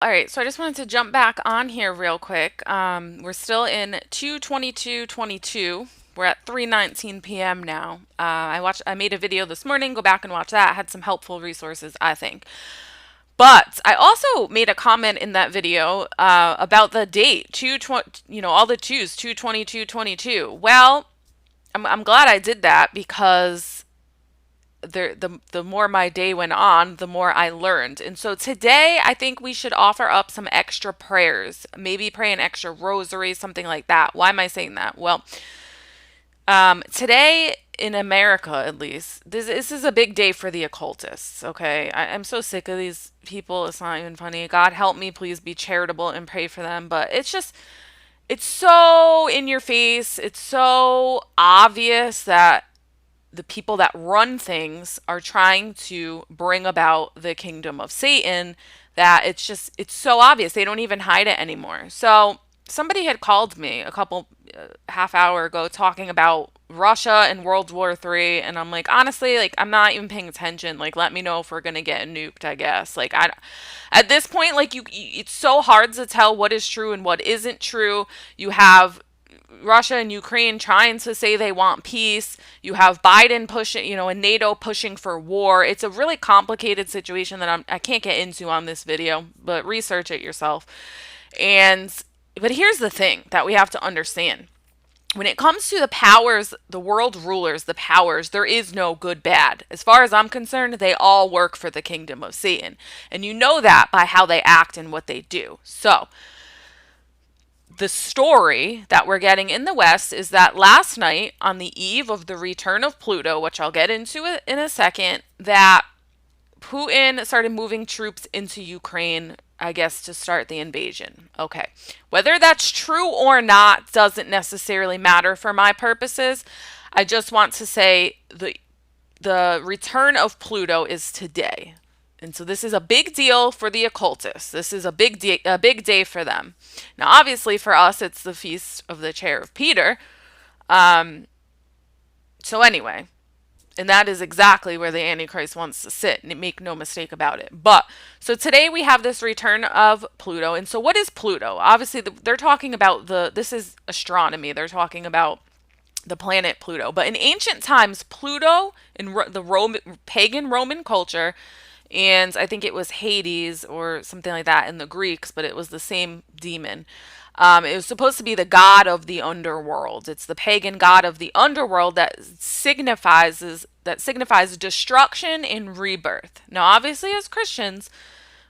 All right, so I just wanted to jump back on here real quick. We're still in 2/22/22. We're at 3:19 p.m. now. I made a video this morning. Go back and watch that. Had some helpful resources, I think. But I also made a comment in that video about the date, all the twos, 2/22/22. Well, I'm glad I did that because the more my day went on, the more I learned. And so today, I think we should offer up some extra prayers, maybe pray an extra rosary, something like that. Why am I saying that? Well, today in America, at least, this is a big day for the occultists. Okay, I'm so sick of these people. It's not even funny. God help me, please be charitable and pray for them. But it's so in your face. It's so obvious that the people that run things are trying to bring about the kingdom of Satan, that it's so obvious. They don't even hide it anymore. So somebody had called me a couple half hour ago talking about Russia and World War III, and I'm like, honestly, like, I'm not even paying attention. Like, let me know if we're gonna get nuked, I guess. Like, I at this point, like, it's so hard to tell what is true and what isn't true. You have Russia and Ukraine trying to say they want peace. You have Biden pushing, and NATO pushing for war. It's a really complicated situation that I can't get into on this video, but research it yourself. And but here's the thing that we have to understand. When it comes to the powers, the world rulers, the powers, there is no good bad. As far as I'm concerned, they all work for the kingdom of Satan. And you know that by how they act and what they do. So, the story that we're getting in the West is that last night, on the eve of the return of Pluto, which I'll get into it in a second, that Putin started moving troops into Ukraine, I guess, to start the invasion. Okay. Whether that's true or not doesn't necessarily matter for my purposes. I just want to say the return of Pluto is today. And so this is a big deal for the occultists. This is a big day for them. Now, obviously, for us, it's the feast of the chair of Peter. Um, so anyway, and that is exactly where the Antichrist wants to sit, and make no mistake about it. But so today we have this return of Pluto, and so what is Pluto? Obviously, they're talking about this is astronomy. They're talking about the planet Pluto. But in ancient times, Pluto in the pagan Roman culture, and I think it was Hades or something like that in the Greeks, but it was the same demon. It was supposed to be the god of the underworld. It's the pagan god of the underworld that signifies destruction and rebirth. Now, obviously, as Christians,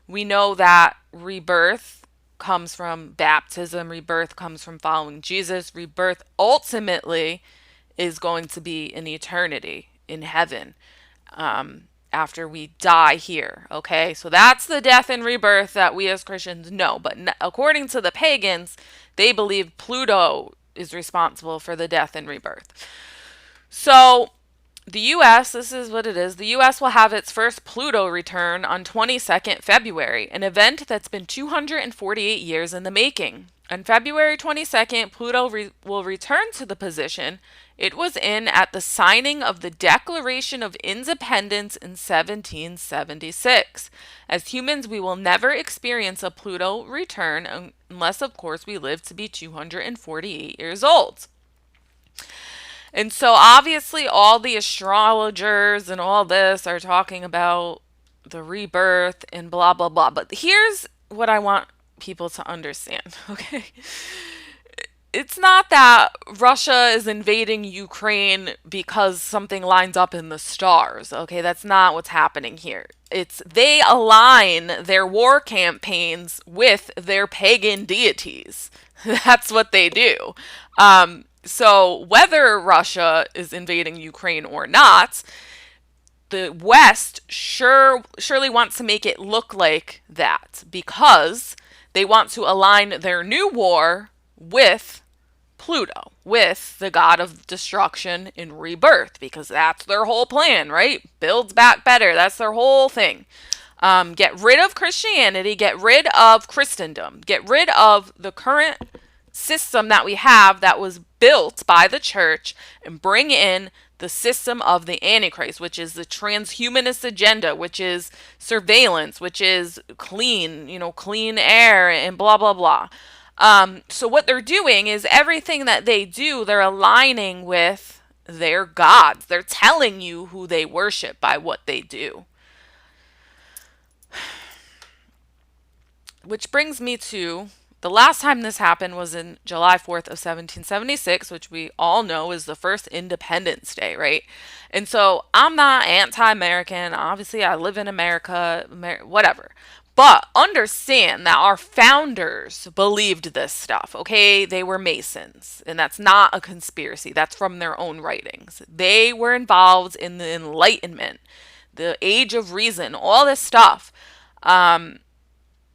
we know that rebirth comes from baptism. Rebirth comes from following Jesus. Rebirth ultimately is going to be an eternity in heaven. After we die here. Okay, so that's the death and rebirth that we as Christians know. But according to the pagans, they believe Pluto is responsible for the death and rebirth. So the U.S., this is what it is. The U.S. will have its first Pluto return on 22nd February, an event that's been 248 years in the making. On February 22nd, Pluto will return to the position it was in at the signing of the Declaration of Independence in 1776. As humans, we will never experience a Pluto return unless, of course, we live to be 248 years old. And so, obviously, all the astrologers and all this are talking about the rebirth and blah, blah, blah. But here's what I want people to understand, okay? It's not that Russia is invading Ukraine because something lines up in the stars, okay? That's not what's happening here. It's they align their war campaigns with their pagan deities. That's what they do. So whether Russia is invading Ukraine or not, the West surely wants to make it look like that because they want to align their new war with Pluto, with the god of destruction and rebirth, because that's their whole plan, right? Builds back better. That's their whole thing. Get rid of Christianity, get rid of Christendom, get rid of the current system that we have that was built by the church, and bring in the system of the Antichrist, which is the transhumanist agenda, which is surveillance, which is clean air and blah, blah, blah. So what they're doing is everything that they do, they're aligning with their gods. They're telling you who they worship by what they do. Which brings me to the last time this happened was in July 4th of 1776, which we all know is the first Independence Day, right? And so I'm not anti-American. Obviously, I live in America, whatever. But understand that our founders believed this stuff, okay? They were Masons, and that's not a conspiracy. That's from their own writings. They were involved in the Enlightenment, the Age of Reason, all this stuff.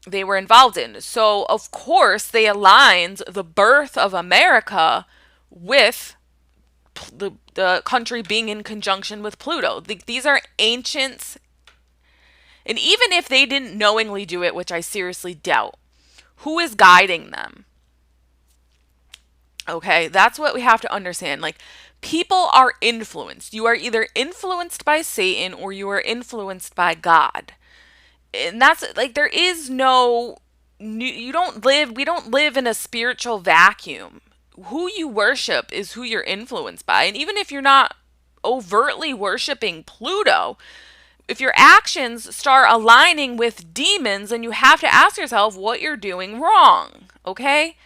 They were involved in. So, of course, they aligned the birth of America with the country being in conjunction with Pluto. These are ancients. And even if they didn't knowingly do it, which I seriously doubt, who is guiding them? Okay, that's what we have to understand. Like, people are influenced. You are either influenced by Satan or you are influenced by God. And that's like, there is no, we don't live in a spiritual vacuum. Who you worship is who you're influenced by. And even if you're not overtly worshiping Pluto, if your actions start aligning with demons, then you have to ask yourself what you're doing wrong. Okay?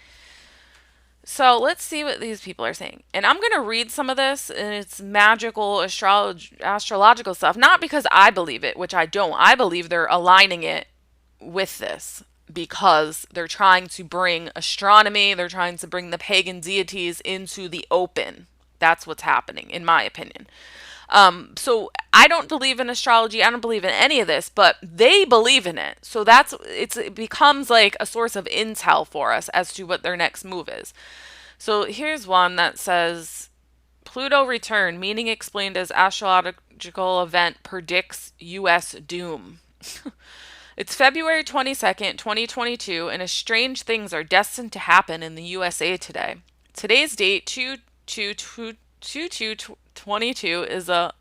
So let's see what these people are saying. And I'm going to read some of this, and it's magical astrological stuff. Not because I believe it, which I don't. I believe they're aligning it with this because they're trying to bring astronomy, they're trying to bring the pagan deities into the open. That's what's happening, in my opinion. So I don't believe in astrology. I don't believe in any of this, but they believe in it. So it becomes like a source of intel for us as to what their next move is. So here's one that says, Pluto return, meaning explained as astrological event predicts U.S. doom. It's February 22nd, 2022, and strange things are destined to happen in the USA today. Today's date, 2/22/22, is a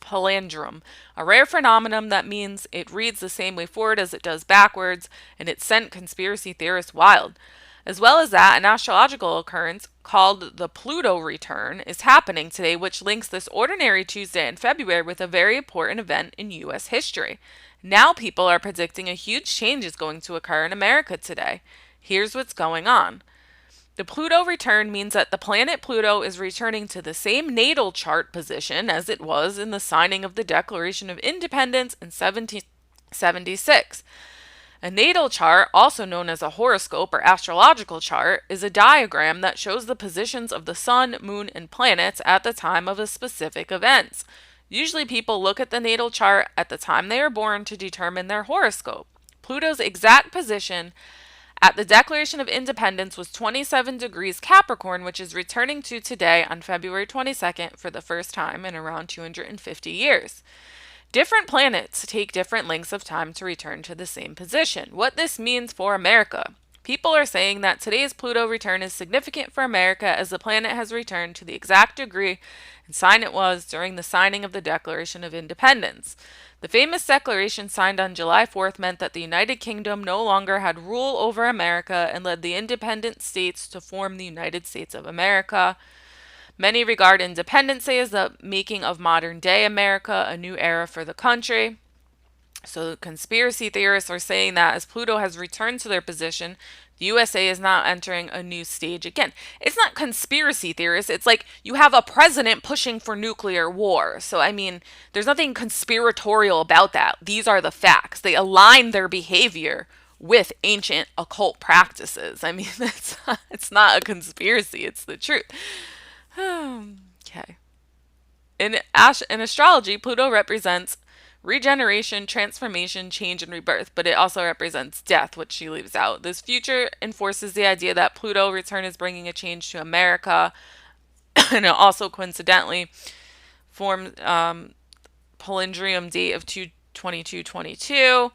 palindrome, a rare phenomenon that means it reads the same way forward as it does backwards, and it sent conspiracy theorists wild. As well as that, an astrological occurrence called the Pluto return is happening today, which links this ordinary Tuesday in February with a very important event in U.S. history. Now people are predicting a huge change is going to occur in America today. Here's what's going on. The Pluto return means that the planet Pluto is returning to the same natal chart position as it was in the signing of the Declaration of Independence in 1776. A natal chart, also known as a horoscope or astrological chart, is a diagram that shows the positions of the sun, moon, and planets at the time of a specific event. Usually people look at the natal chart at the time they are born to determine their horoscope. Pluto's exact position at the Declaration of Independence was 27 degrees Capricorn, which is returning to today on February 22nd for the first time in around 250 years. Different planets take different lengths of time to return to the same position. What this means for America. People are saying that today's Pluto return is significant for America as the planet has returned to the exact degree and sign it was during the signing of the Declaration of Independence. The famous declaration signed on July 4th meant that the United Kingdom no longer had rule over America and led the independent states to form the United States of America. Many regard Independence Day as the making of modern-day America, a new era for the country. So conspiracy theorists are saying that as Pluto has returned to their position, the USA is now entering a new stage again. It's not conspiracy theorists. It's like you have a president pushing for nuclear war. So, I mean, there's nothing conspiratorial about that. These are the facts. They align their behavior with ancient occult practices. I mean, it's not a conspiracy. It's the truth. Okay. In astrology, Pluto represents regeneration, transformation, change, and rebirth, but it also represents death, which she leaves out. This future enforces the idea that Pluto return is bringing a change to America, and it also coincidentally forms palindrome date of 2/22/22.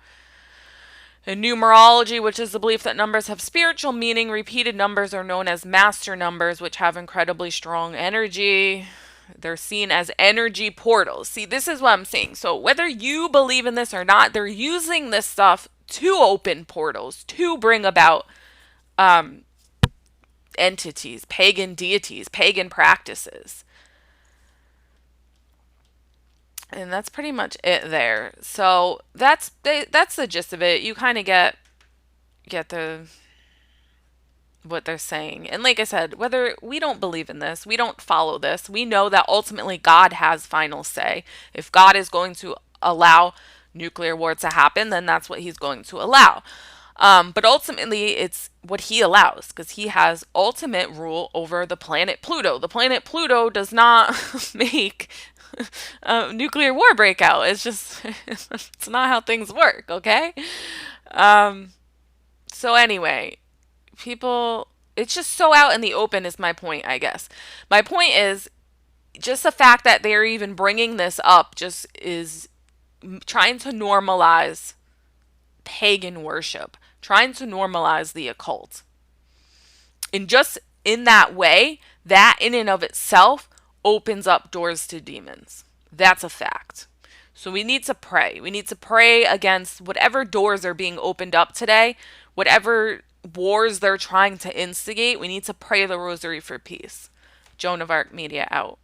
In numerology, which is the belief that numbers have spiritual meaning, repeated numbers are known as master numbers, which have incredibly strong energy. They're seen as energy portals. See, this is what I'm saying. So whether you believe in this or not, they're using this stuff to open portals, to bring about entities, pagan deities, pagan practices. And that's pretty much it there. So that's the gist of it. You kind of get the what they're saying. And like I said, whether we don't believe in this, we don't follow this, we know that ultimately God has final say. If God is going to allow nuclear war to happen, then that's what he's going to allow. But ultimately, it's what he allows because he has ultimate rule over the planet Pluto. The planet Pluto does not make nuclear war break out. It's just, it's not how things work, okay? So, anyway, people, it's just so out in the open, is my point, I guess. My point is just the fact that they're even bringing this up just is trying to normalize pagan worship, trying to normalize the occult. And just in that way, that in and of itself opens up doors to demons. That's a fact. So we need to pray. We need to pray against whatever doors are being opened up today, whatever wars they're trying to instigate. We need to pray the rosary for peace. Joan of Arc Media out.